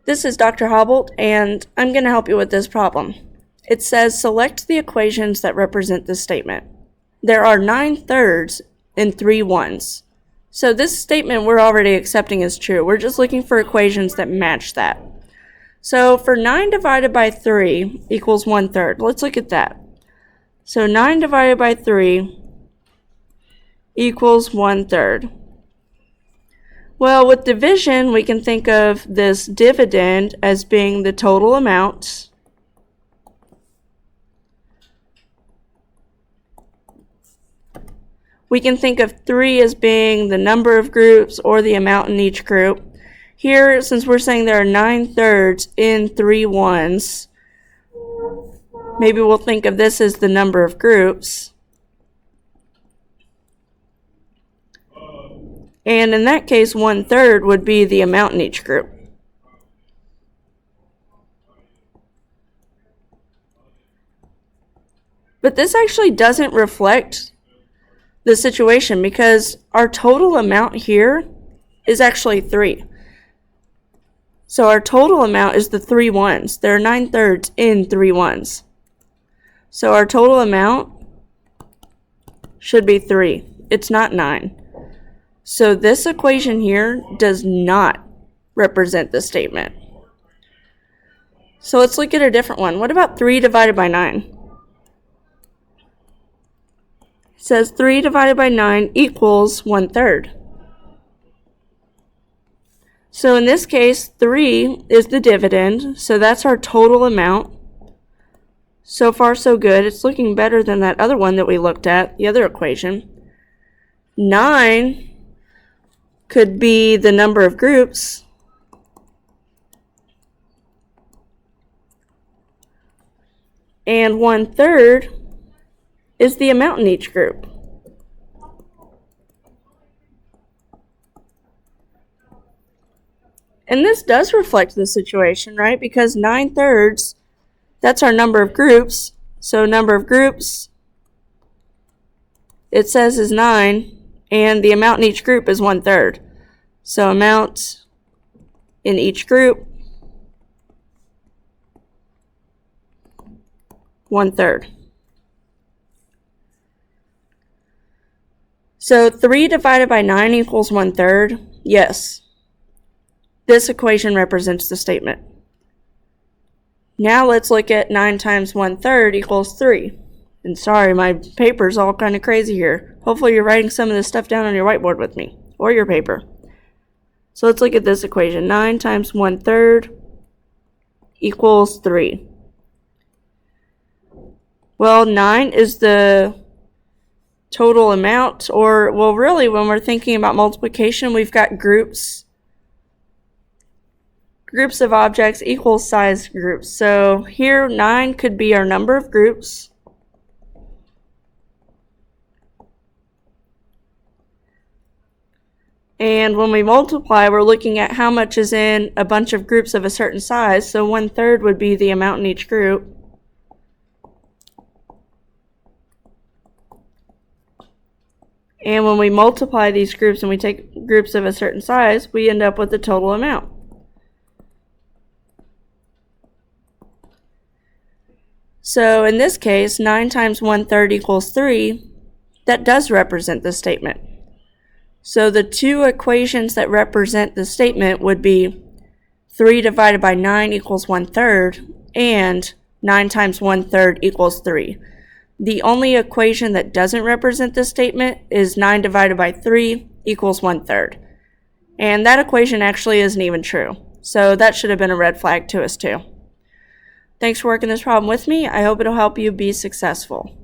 This is Dr. Hobbolt, and I'm going to help you with this problem. It says select the equations that represent this statement. There are 9/3 and 3 1s. So this statement we're already accepting as true. We're just looking for equations that match that. So for 9 divided by 3 equals 1/3. Let's look at that. So 9 divided by 3 equals 1/3. Well, with division, we can think of this dividend as being the total amount we can think of 3 as being the number of groups or the amount in each group. Here, since we're saying there are 9/3 in 3 1s, maybe we'll think of this as the number of groups. And in that case, 1/3 would be the amount in each group. But this actually doesn't reflect the situation because our total amount here is actually 3. So our total amount is the 3 1s. There are 9/3 in 3 1s. So our total amount should be 3. It's not 9. So this equation here does not represent the statement. So let's look at a different one. What about 3 divided by 9? It says 3 divided by 9 equals 1/3. So in this case, 3 is the dividend, so that's our total amount. So far, so good. It's looking better than that other one that we looked at, the other equation. 9 could be the number of groups. And 1/3 is the amount in each group. And this does reflect the situation, right? Because 9/3, that's our number of groups. So number of groups, it says is 9. And the amount in each group is 1/3. So amount in each group, 1/3. So 3 divided by 9 equals 1/3. Yes. This equation represents the statement. Now let's look at 9 times 1/3 equals 3. And sorry, my paper's all kind of crazy here. Hopefully you're writing some of this stuff down on your whiteboard with me, or your paper. So let's look at this equation. 9 times 1/3 equals 3. Well, 9 is the total amount, or, well, really, when we're thinking about multiplication, we've got groups. Groups of objects equal size groups. So here, 9 could be our number of groups. And when we multiply, we're looking at how much is in a bunch of groups of a certain size. So 1/3 would be the amount in each group. And when we multiply these groups and we take groups of a certain size, we end up with the total amount. So in this case, 9 times 1/3 equals 3. That does represent the statement. So the two equations that represent the statement would be 3 divided by 9 equals 1/3 and 9 times 1/3 equals 3. The only equation that doesn't represent this statement is 9 divided by 3 equals 1/3. And that equation actually isn't even true. So that should have been a red flag to us too. Thanks for working this problem with me. I hope it'll help you be successful.